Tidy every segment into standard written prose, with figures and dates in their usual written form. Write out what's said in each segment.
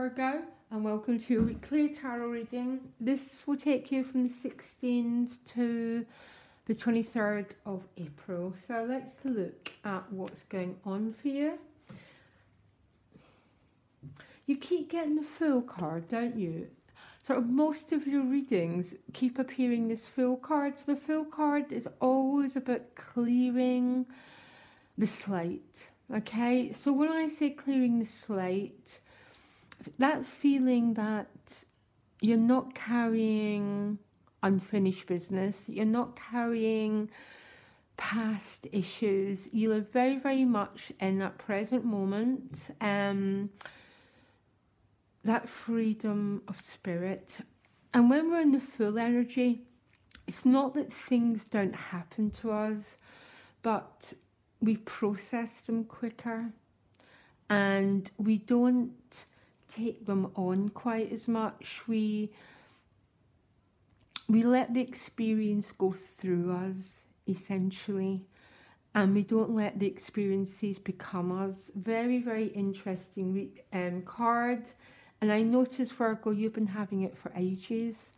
Virgo, and welcome to your weekly tarot reading. This will take you from the 16th to the 23rd of April. So let's look at what's going on for you. You keep getting the Fool card, don't you? Sort of most of your readings keep appearing this Fool card. So the Fool card is always about clearing the slate. Okay, so when I say clearing the slate, that feeling that you're not carrying unfinished business, you're not carrying past issues, you live very, very much in that present moment, that freedom of spirit. And when we're in the Fool energy, it's not that things don't happen to us, but we process them quicker and we don't take them on quite as much. We let the experience go through us, essentially, and we don't let the experiences become us. Very, very interesting card. And I noticed, Virgo, you've been having it for ages.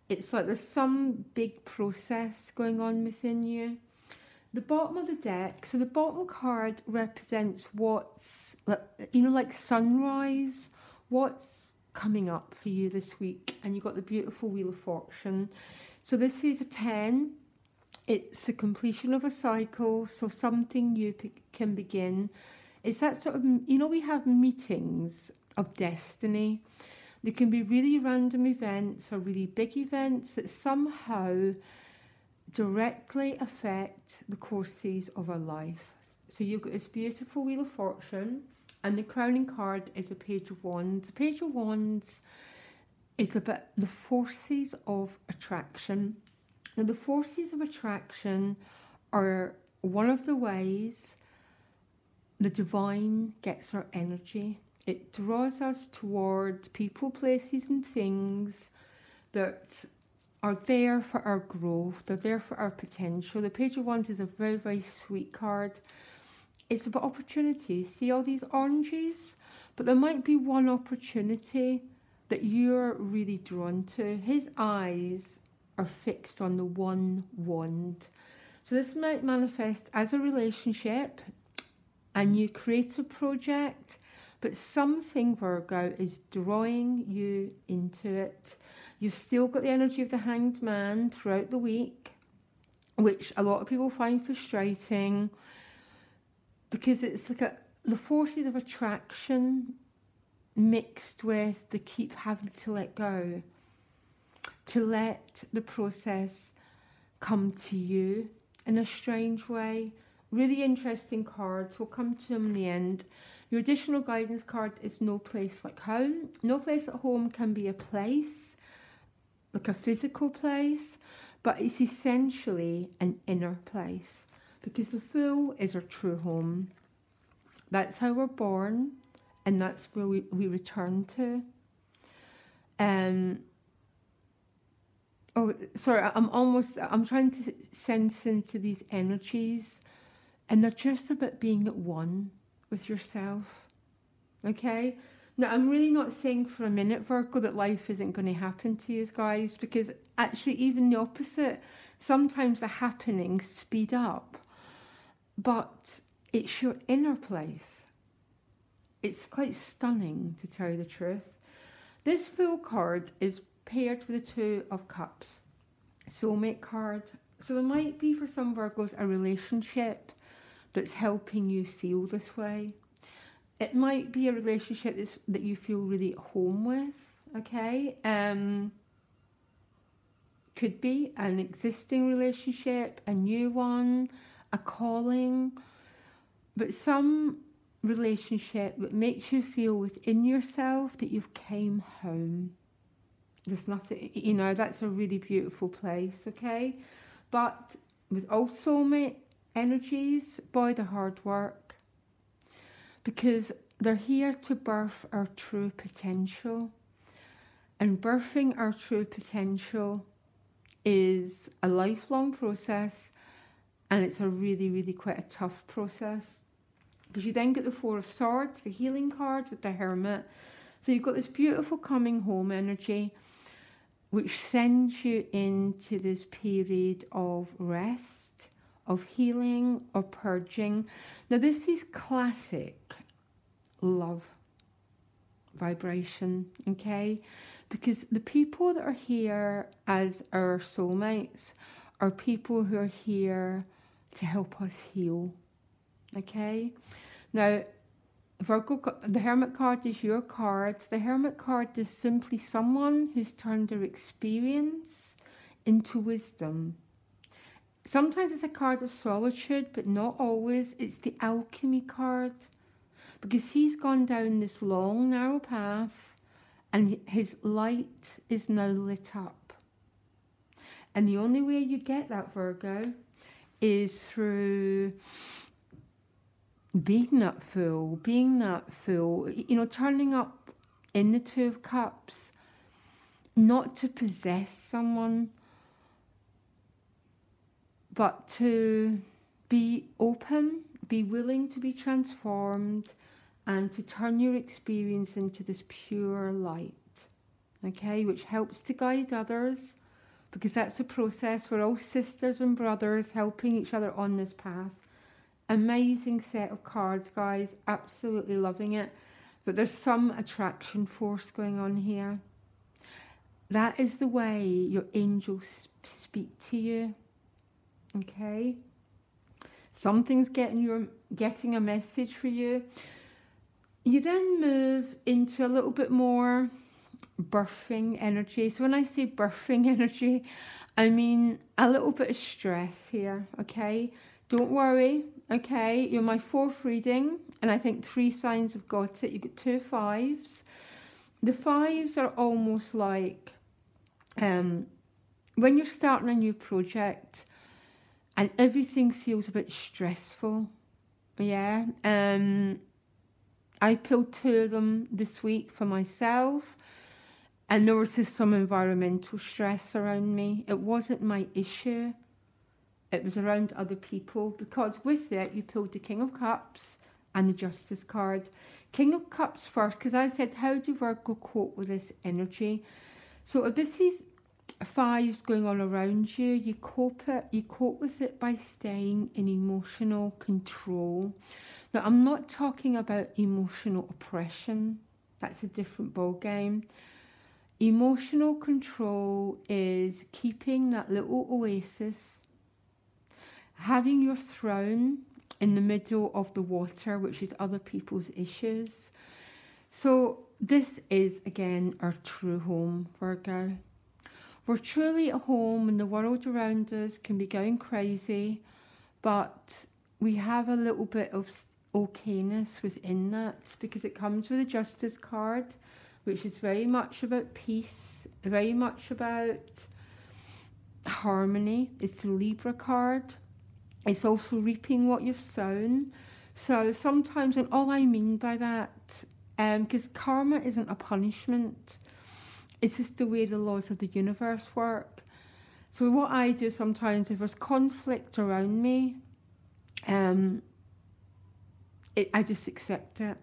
It's like there's some big process going on within you. The bottom of the deck, so the bottom card represents what's, like sunrise, what's coming up for you this week. And you've got the beautiful Wheel of Fortune. So this is a 10. It's the completion of a cycle, so something new can begin. It's that sort of, we have meetings of destiny. They can be really random events or really big events that somehow directly affect the courses of our life. So you've got this beautiful Wheel of Fortune, and the crowning card is a Page of Wands. The Page of Wands is about the forces of attraction. Now, the forces of attraction are one of the ways the divine gets our energy. It draws us toward people, places and things that are there for our growth. They're there for our potential. The Page of Wands is a very, very sweet card. It's about opportunities. See all these oranges? But there might be one opportunity that you're really drawn to. His eyes are fixed on the one wand. So this might manifest as a relationship, a new creative project, but something, Virgo, is drawing you into it. You've still got the energy of the Hanged Man throughout the week, which a lot of people find frustrating because it's like the forces of attraction mixed with the keep having to let go, to let the process come to you in a strange way. Really interesting cards. We'll come to them in the end. Your additional guidance card is No Place Like Home. No place at home can be a place, like a physical place, but it's essentially an inner place because the Fool is our true home. That's how we're born, and that's where we return to. Oh, sorry, I'm trying to sense into these energies, and they're just about being at one with yourself, okay? Now, I'm really not saying for a minute, Virgo, that life isn't going to happen to you guys, because actually even the opposite, sometimes the happenings speed up, but it's your inner place. It's quite stunning, to tell you the truth. This Fool card is paired with the Two of Cups, soulmate card. So there might be, for some Virgos, a relationship that's helping you feel this way. It might be a relationship that you feel really at home with, okay? Could be an existing relationship, a new one, a calling, but some relationship that makes you feel within yourself that you've came home. There's nothing, that's a really beautiful place, okay? But with all soulmate energies, boy, they're hard work, because they're here to birth our true potential, and birthing our true potential is a lifelong process, and it's a really, really quite a tough process, because you then get the Four of Swords, the healing card with the Hermit. So you've got this beautiful coming home energy, which sends you into this period of rest, of healing, of purging. Now, this is classic love vibration, okay? Because the people that are here as our soulmates are people who are here to help us heal, okay? Now, Virgo, the Hermit card is your card. The Hermit card is simply someone who's turned their experience into wisdom. Sometimes it's a card of solitude, but not always. It's the alchemy card, because he's gone down this long, narrow path and his light is now lit up. And the only way you get that, Virgo, is through being that full, you know, turning up in the Two of Cups, not to possess someone, but to be open, be willing to be transformed, and to turn your experience into this pure light, okay, which helps to guide others, because that's a process. We're all sisters and brothers helping each other on this path. Amazing set of cards, guys, absolutely loving it. But there's some attraction force going on here. That is the way your angels speak to you, okay? Something's getting a message for you. You then move into a little bit more birthing energy. So when I say birthing energy, I mean a little bit of stress here, okay? Don't worry, okay? You're my fourth reading, and I think 3 signs have got it. You've got 2 5s. The 5s are almost like when you're starting a new project and everything feels a bit stressful, yeah? I pulled 2 of them this week for myself, and there was just some environmental stress around me. It wasn't my issue. It was around other people, because with it, you pulled the King of Cups and the Justice card. King of Cups first, because I said, how do Virgo cope with this energy? So if this is 5s going on around you, you cope with it by staying in emotional control. Now, I'm not talking about emotional oppression. That's a different ball game. Emotional control is keeping that little oasis, having your throne in the middle of the water, which is other people's issues. So this is, again, our true home, Virgo. We're truly at home when the world around us can be going crazy, but we have a little bit of okayness within that, because it comes with a Justice card, which is very much about peace, very much about harmony. It's the Libra card. It's also reaping what you've sown. So sometimes, and all I mean by that, because karma isn't a punishment, it's just the way the laws of the universe work. So what I do sometimes, if there's conflict around me, I just accept it.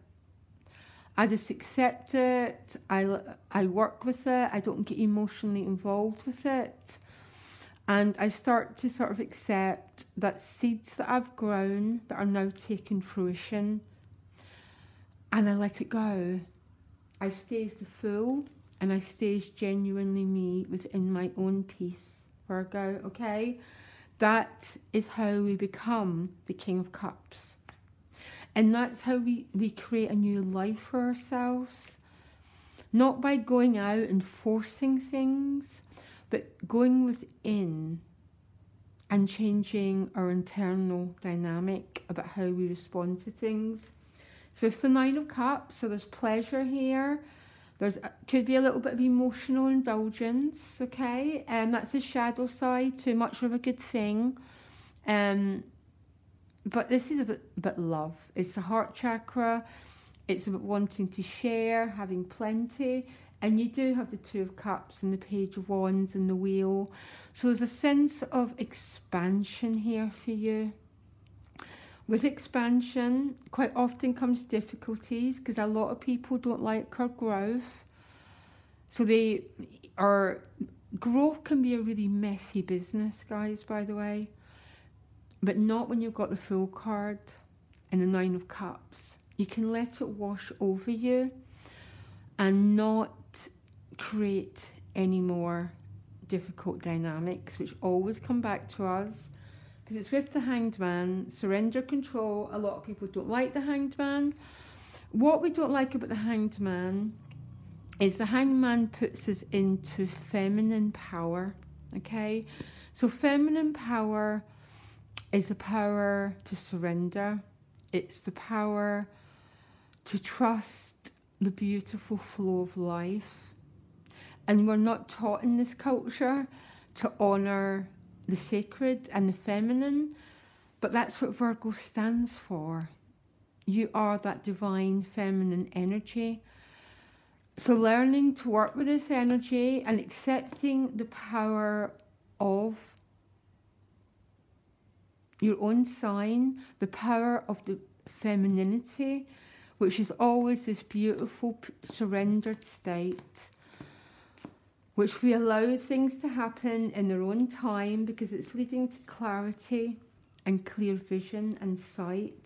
I just accept it. I work with it. I don't get emotionally involved with it. And I start to sort of accept that seeds that I've grown that are now taking fruition, and I let it go. I stay as the fool, and I stay as genuinely me within my own peace, Virgo, okay? That is how we become the King of Cups. And that's how we create a new life for ourselves. Not by going out and forcing things, but going within and changing our internal dynamic about how we respond to things. So it's the 9 of Cups, so there's pleasure here. Could be a little bit of emotional indulgence, okay? And that's a shadow side, too much of a good thing. But this is about love. It's the heart chakra. It's about wanting to share, having plenty. And you do have the 2 of Cups and the Page of Wands and the Wheel. So there's a sense of expansion here for you. With expansion, quite often comes difficulties because a lot of people don't like our growth. So they are, growth can be a really messy business, guys, by the way, but not when you've got the Fool card and the Nine of Cups. You can let it wash over you and not create any more difficult dynamics, which always come back to us. Because it's with the Hanged Man, surrender control. A lot of people don't like the Hanged Man. What we don't like about the Hanged Man is the Hanged Man puts us into feminine power, okay? So feminine power is the power to surrender. It's the power to trust the beautiful flow of life. And we're not taught in this culture to honour the sacred and the feminine, but that's what Virgo stands for. You are that divine feminine energy. So learning to work with this energy and accepting the power of your own sign, the power of the femininity, which is always this beautiful surrendered state, which we allow things to happen in their own time because it's leading to clarity and clear vision and sight.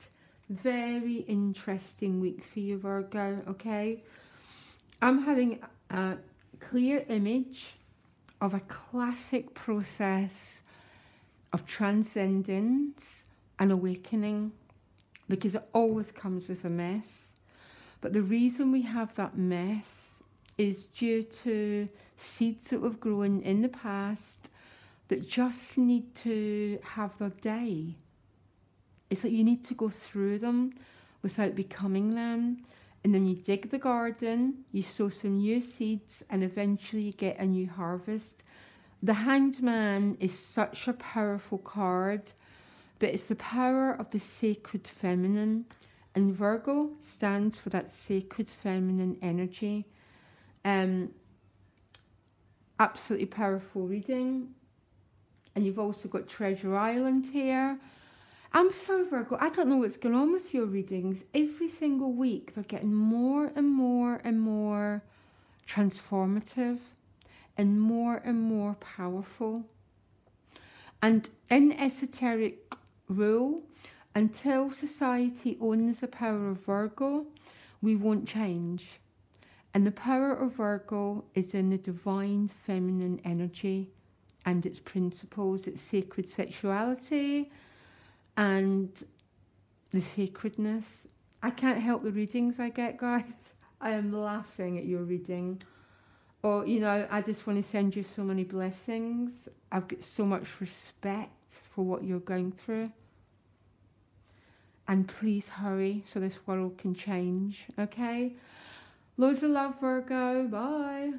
Very interesting week for you, Virgo, okay? I'm having a clear image of a classic process of transcendence and awakening, because it always comes with a mess. But the reason we have that mess is due to seeds that we've grown in the past that just need to have their day. It's like you need to go through them without becoming them. And then you dig the garden, you sow some new seeds, and eventually you get a new harvest. The Hanged Man is such a powerful card, but it's the power of the sacred feminine. And Virgo stands for that sacred feminine energy. Absolutely powerful reading. And you've also got Treasure Island here. I'm sorry, Virgo, I don't know what's going on with your readings. Every single week they're getting more and more and more transformative and more powerful. And in esoteric rule, until society owns the power of Virgo, we won't change. And the power of Virgo is in the divine feminine energy and its principles, its sacred sexuality and the sacredness. I can't help the readings I get, guys. I am laughing at your reading. Or, you know, I just want to send you so many blessings. I've got so much respect for what you're going through. And please hurry so this world can change, okay? Loads of love, Virgo. Bye.